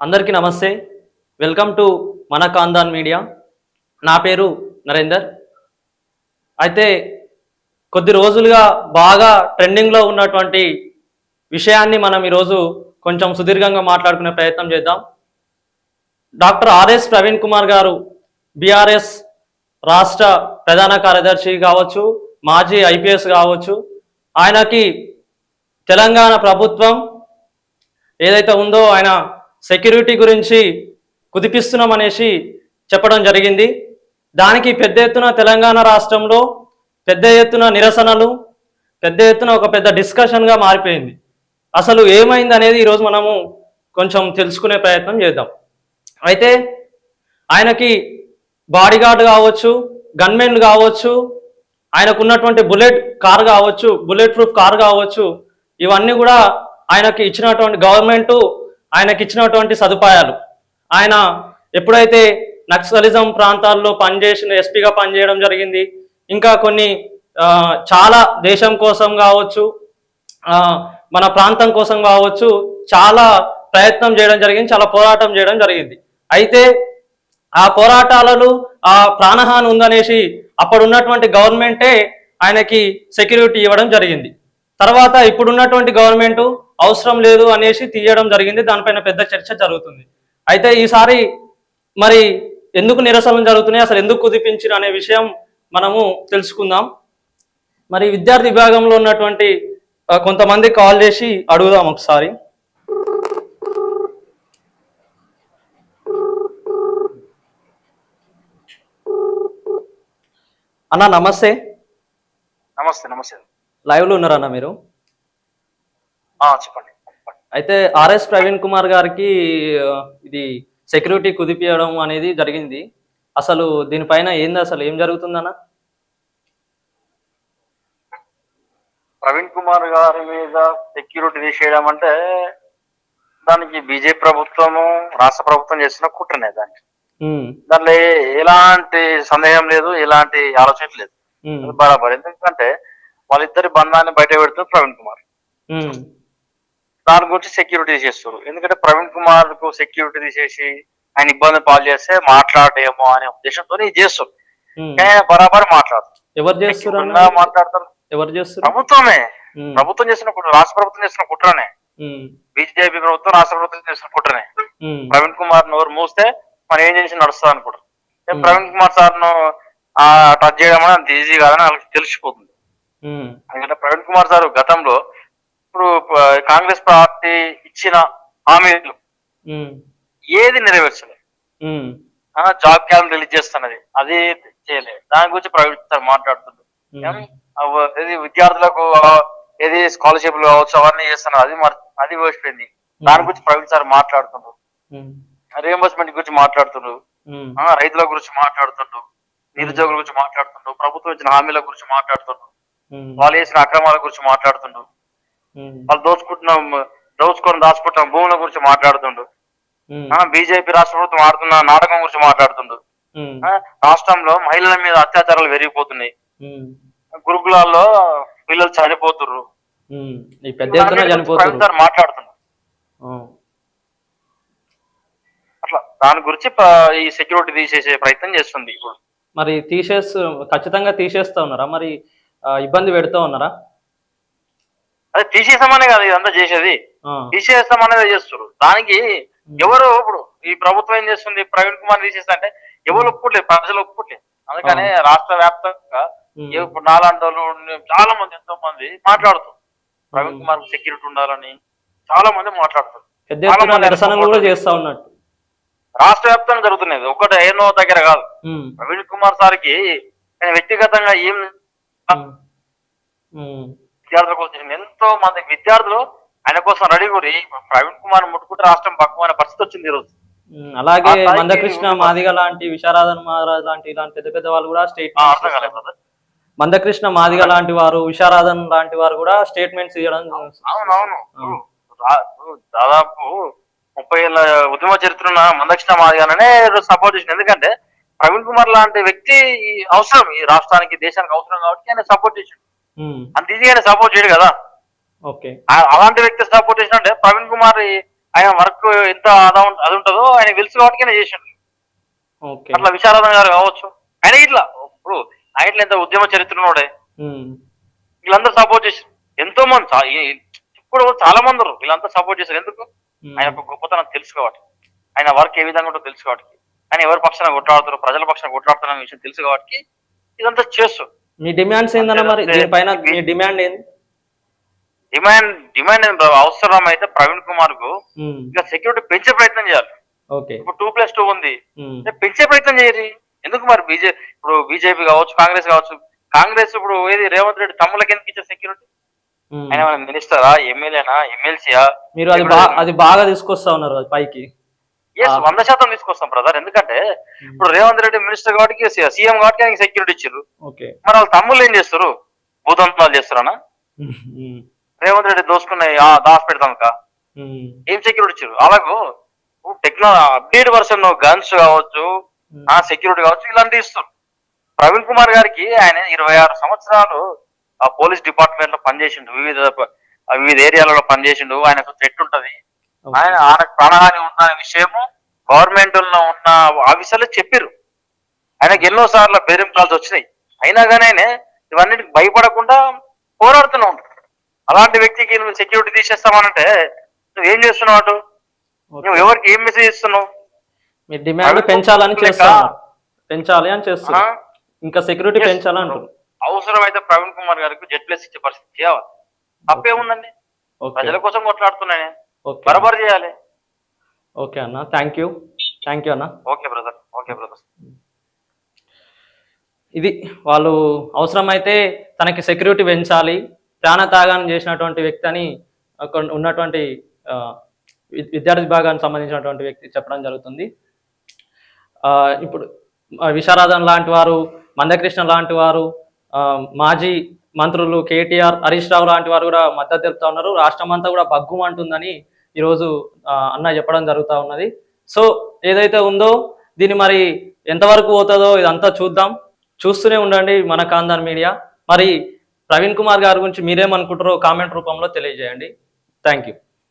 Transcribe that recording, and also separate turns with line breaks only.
అందరికీ నమస్తే. Welcome to మన కాందాన్ మీడియా. నా పేరు నరేందర్. అయితే కొద్ది రోజులుగా బాగా ట్రెండింగ్లో ఉన్నటువంటి విషయాన్ని మనం ఈరోజు కొంచెం సుదీర్ఘంగా మాట్లాడుకునే ప్రయత్నం చేద్దాం. డాక్టర్ ఆర్ఎస్ ప్రవీణ్ కుమార్ గారు బీఆర్ఎస్ రాష్ట్ర ప్రధాన కార్యదర్శి కావచ్చు, మాజీ ఐపీఎస్ కావచ్చు, ఆయనకి తెలంగాణ ప్రభుత్వం ఏదైతే ఉందో ఆయన సెక్యూరిటీ గురించి కుదిపిస్తున్నామనేసి చెప్పడం జరిగింది. దానికి పెద్ద ఎత్తున తెలంగాణ రాష్ట్రంలో పెద్ద ఎత్తున నిరసనలు, పెద్ద ఎత్తున ఒక పెద్ద డిస్కషన్గా మారిపోయింది. అసలు ఏమైంది అనేది ఈరోజు మనము కొంచెం తెలుసుకునే ప్రయత్నం చేద్దాం. అయితే ఆయనకి బాడీగార్డ్ కావచ్చు, గన్మెన్ కావచ్చు, ఆయనకున్నటువంటి బుల్లెట్ కార్ కావచ్చు, బుల్లెట్ ప్రూఫ్ కార్ కావచ్చు, ఇవన్నీ కూడా ఆయనకి ఇచ్చినటువంటి గవర్నమెంటు ఆయనకి ఇచ్చినటువంటి సదుపాయాలు. ఆయన ఎప్పుడైతే నక్సలిజం ప్రాంతాల్లో పనిచేసిన ఎస్పీగా పనిచేయడం జరిగింది. ఇంకా కొన్ని చాలా దేశం కోసం కావచ్చు, మన ప్రాంతం కోసం కావచ్చు చాలా ప్రయత్నం చేయడం జరిగింది, చాలా పోరాటం చేయడం జరిగింది. అయితే ఆ పోరాటాలలో ఆ ప్రాణహాని ఉందనేసి అప్పుడున్నటువంటి గవర్నమెంటే ఆయనకి సెక్యూరిటీ ఇవ్వడం జరిగింది. తర్వాత ఇప్పుడున్నటువంటి గవర్నమెంటు అవసరం లేదు అనేసి తీయడం జరిగింది. దానిపైన పెద్ద చర్చ జరుగుతుంది. అయితే ఈసారి మరి ఎందుకు నిరసనలు జరుగుతున్నాయి, అసలు ఎందుకు కుదిపించారు అనే విషయం మనము తెలుసుకుందాం. మరి విద్యార్థి విభాగంలో ఉన్నటువంటి కొంతమంది కాల్ చేసి అడుగుదాం ఒకసారి. అన్న నమస్తే.
నమస్తే. నమస్తే.
లైవ్లో ఉన్నారా అన్న మీరు?
చెప్పండి.
అయితే ఆర్ఎస్ ప్రవీణ్ కుమార్ గారికి ఇది సెక్యూరిటీ కుదిపియడం అనేది జరిగింది. అసలు దీనిపైన ఏంది, అసలు ఏం జరుగుతుందన్న?
ప్రవీణ్ కుమార్ గారి మీద సెక్యూరిటీ తీసేయడం అంటే దానికి బీజేపీ ప్రభుత్వము రాష్ట్ర ప్రభుత్వం చేసిన కుట్రనే. దాంట్లో ఎలాంటి సందేహం లేదు, ఎలాంటి ఆలోచన లేదు, బరాబర్. ఎందుకంటే వాళ్ళిద్దరి బంధాన్ని బయట పెడుతుంది ప్రవీణ్ కుమార్. దాని గురించి సెక్యూరిటీ తీసేస్తారు. ఎందుకంటే ప్రవీణ్ కుమార్ కు సెక్యూరిటీ తీసేసి ఆయన ఇబ్బంది పాలు చేస్తే మాట్లాడేమో అనే ఉద్దేశంతో చేస్తారు. బరాబర్ మాట్లాడతారు.
ఎవరు చేస్తారు?
మాట్లాడతారు.
ఎవరు చేస్తారు?
ప్రభుత్వమే. ప్రభుత్వం చేసిన కుట్ర, రాష్ట్ర ప్రభుత్వం చేసిన కుట్రనే. బీజేపీ ప్రభుత్వం రాష్ట్ర ప్రభుత్వం చేసిన కుట్రనే. ప్రవీణ్ కుమార్ నోరు మూస్తే మనం ఏం చేసి నడుస్తుంది అనుకుంటారు. ప్రవీణ్ కుమార్ సార్ ను టచ్ చేయడం అనేది అంత ఈజీ కాదని వాళ్ళకి తెలిసిపోతుంది. ఎందుకంటే ప్రవీణ్ కుమార్ సార్ గతంలో ఇప్పుడు కాంగ్రెస్ పార్టీ ఇచ్చిన హామీలు ఏది నెరవేర్చలేదు. జాబ్ క్యాలెండర్ రిలీజ్ చేస్తున్నది, అది చేయలేదు. దాని గురించి ప్రవీణ్ సార్ మాట్లాడుతుంది. ఇది విద్యార్థులకు ఏది స్కాలర్షిప్లు కావచ్చు అవన్నీ చేస్తున్నారు, అది వేసిపోయింది. దాని గురించి ప్రవీణ్ సార్ మాట్లాడుతున్నారు. రియంబర్స్మెంట్ గురించి మాట్లాడుతున్నారు, రైతుల గురించి మాట్లాడుతున్నారు, నిరుద్యోగుల గురించి మాట్లాడుతున్నారు, ప్రభుత్వం ఇచ్చిన హామీల గురించి మాట్లాడుతున్నారు, వాళ్ళు చేసిన అక్రమాల గురించి మాట్లాడుతున్నారు, వాళ్ళు దోచుకొని దాచుకుంటున్న భూముల గురించి మాట్లాడుతుండ్రు, బీజేపీ రాష్ట్ర ప్రభుత్వం ఆడుతున్న నాటకం గురించి మాట్లాడుతుండ్రు, రాష్ట్రంలో మహిళల మీద అత్యాచారాలు పెరిగిపోతున్నాయి, గురుకులాల్లో పిల్లలు చనిపోతున్నారు, మాట్లాడుతున్నారు. అట్లా దాని గురించి ఈ సెక్యూరిటీ తీసేసే ప్రయత్నం చేస్తుంది. ఇప్పుడు
మరి ఖచ్చితంగా తీసేస్తా ఉన్నారా? మరి ఇబ్బంది పెడతా ఉన్నారా?
అదే తీసేస్తామనే కదా ఇదంతా చేసేది, తీసేస్తామనేది చేస్తారు. దానికి ఎవరు ఇప్పుడు ఈ ప్రభుత్వం ఏం చేస్తుంది, ప్రవీణ్ కుమార్ తీసేస్తా అంటే ఎవరు ఒప్పుకోట్లేదు, ప్రజలు ఒప్పుకోట్లేదు. అందుకనే రాష్ట్ర వ్యాప్తంగా ఇప్పుడు నాలాంటి వాళ్ళు చాలా మంది, ఎంతో మంది మాట్లాడుతారు ప్రవీణ్ కుమార్ సెక్యూరిటీ ఉండాలని చాలా మంది మాట్లాడుతారు. రాష్ట్ర వ్యాప్తంగా జరుగుతున్నది, ఒకటి ఏనో దగ్గర కాదు. ప్రవీణ్ కుమార్ సార్కి వ్యక్తిగతంగా ఏం విద్యార్థుల కోసం ఎంతో మంది విద్యార్థులు ఆయన కోసం రెడీ కూడా ప్రవీణ్ కుమార్ ముట్టుకుంటే రాష్ట్రం పక్కమైన పరిస్థితి వచ్చింది ఈరోజు.
అలాగే మందకృష్ణ మాదిగ లాంటి, విశారాధన్ మహారాజ్ లాంటి ఇలాంటి పెద్ద పెద్ద వాళ్ళు కూడా మందకృష్ణ మాదిగ లాంటి వారు, విశారాధన్ లాంటి వారు కూడా స్టేట్మెంట్స్ ఇవ్వడం.
అవునవును. దాదాపు 30 ఏళ్ళ ఉద్యమ చరిత్ర ఉన్న మందకృష్ణ మాదిగనే సపోర్ట్ చేసింది. ఎందుకంటే ప్రవీణ్ కుమార్ లాంటి వ్యక్తి అవసరం ఈ రాష్ట్రానికి, దేశానికి అవసరం కాబట్టి ఆయన సపోర్ట్ చేసిండు. అంత ఈజీగా సపోర్ట్ చేయడు కదా. అలాంటి వ్యక్తి సపోర్ట్ చేసినట్టే ప్రవీణ్ కుమార్ ఆయన వర్క్ ఎంత అది ఉంటుందో ఆయన తెలుసు కాబట్టి ఆయన చేసిండు.
ఓకే.
అట్లా విశారదన్ గారు కావచ్చు, ఆయన ఇట్లా ఇప్పుడు ఆయన ఇట్లా ఎంత ఉద్యమ చరిత్ర ఉన్నోడే, వీళ్ళందరూ సపోర్ట్ చేశారు. ఎంతో మంది ఇప్పుడు చాలా మంది ఉన్నారు, వీళ్ళంతా సపోర్ట్ చేశారు. ఎందుకు? ఆయన ఒక గొప్పతనం తెలుసు కాబట్టి, ఆయన వర్క్ ఏ విధంగా ఉంటుందో తెలుసు కాబట్టి, ఆయన ఎవరి పక్షాన కొట్లాడుతారో ప్రజల పక్షాన కొట్లాడుతున్న విషయం తెలుసు కాబట్టి ఇదంతా చేస్తూ.
మీ డిమాండ్స్ ఏందన్నా మరి దీనిపైన? మీ డిమాండ్ ఏంది?
డిమాండ్ అవసరం అయితే ప్రవీణ్ కుమార్ కు ఇంకా సెక్యూరిటీ పెంచే ప్రయత్నం చేయాలి.
ఓకే.
ఇప్పుడు 2+2 ఉంది, పెంచే ప్రయత్నం చేయరు. ఎందుకు మరి ఇప్పుడు బీజేపీ కావచ్చు, కాంగ్రెస్ కావచ్చు, కాంగ్రెస్ ఇప్పుడు ఏది రేవంత్ రెడ్డి తమ్ముళ్ళకి ఎందుకు ఇచ్చే సెక్యూరిటీ? ఆయన మినిస్టరా, ఎమ్మెల్యేనా, ఎమ్మెల్సీయా?
మీరు అది బాగా తీసుకొస్తా ఉన్నారు పైకి.
100% తీసుకొస్తాం బ్రదర్. ఎందుకంటే ఇప్పుడు రేవంత్ రెడ్డి మినిస్టర్ కాబట్టి, సీఎం కాబట్టి ఆయనకి సెక్యూరిటీ ఇచ్చారు. మరి వాళ్ళ తమ్ముళ్ళు ఏం చేస్తారు? భూతంతాలు చేస్తారనా? రేవంత్ రెడ్డి దోసుకున్న దాచి పెడతాం ఏం సెక్యూరిటీ ఇచ్చారు? అలాగూ అప్డేట్ వర్షన్ గన్స్ కావచ్చు, సెక్యూరిటీ కావచ్చు, ఇలాంటివి ఇస్తారు. ప్రవీణ్ కుమార్ గారికి ఆయన 26 సంవత్సరాలు ఆ పోలీస్ డిపార్ట్మెంట్ లో పనిచేసిండు, వివిధ ఏరియాలలో పనిచేసిండు. ఆయనకు థ్రెట్ ఉంటది, ఆయనకు ప్రాణహాని ఉన్న విషయము గవర్నమెంట్ లో ఉన్న ఆఫీసర్లు చెప్పారు. ఆయనకు ఎన్నో సార్లు బెదిరింపులు వచ్చినాయి. అయినా కానీ ఆయన ఇవన్నిటికి భయపడకుండా పోరాడుతూనే ఉంటాడు. అలాంటి వ్యక్తికి నువ్వు సెక్యూరిటీ తీసేస్తామనంటే నువ్వు ఏం చేస్తున్నావు? అటు నువ్వు ఎవరికి ఏం మెసేజ్ ఇస్తున్నావు?
మీ డిమాండ్ పెంచాలని పెంచాలి అని చేస్తున్నా, ఇంకా సెక్యూరిటీ పెంచాలంటారు.
అవసరమైతే ప్రవీణ్ కుమార్ గారికి Z+ ఇచ్చే పరిస్థితి చేయాలి. తప్పేముందండి? ప్రజల కోసం కొట్లాడుతున్నానే, బరాబర్ చేయాలి.
ఓకే అన్న, థ్యాంక్ యూ అన్న.
Okay brother.
ఇది వాళ్ళు అవసరమైతే తనకి సెక్యూరిటీ పెంచాలి, ప్రాణత్యాగం చేసినటువంటి వ్యక్తి అని ఉన్నటువంటి విద్యార్థి విభాగానికి సంబంధించినటువంటి వ్యక్తి చెప్పడం జరుగుతుంది. ఇప్పుడు విశారదన్ లాంటి వారు, మందకృష్ణ లాంటి వారు, మాజీ మంత్రులు కేటీఆర్, హరీష్ రావు లాంటి వారు కూడా మద్దతు తెలుపుతా ఉన్నారు. రాష్ట్రం అంతా కూడా బగ్గుమంటుందని ఈరోజు అన్న చెప్పడం జరుగుతూ ఉన్నది. సో ఏదైతే ఉందో దీన్ని మరి ఎంతవరకు పోతుందో ఇదంతా చూద్దాం. చూస్తూనే ఉండండి మన కాందాన్ మీడియా. మరి ప్రవీణ్ కుమార్ గారి గురించి మీరేమనుకుంటారో కామెంట్ రూపంలో తెలియజేయండి. Thank you.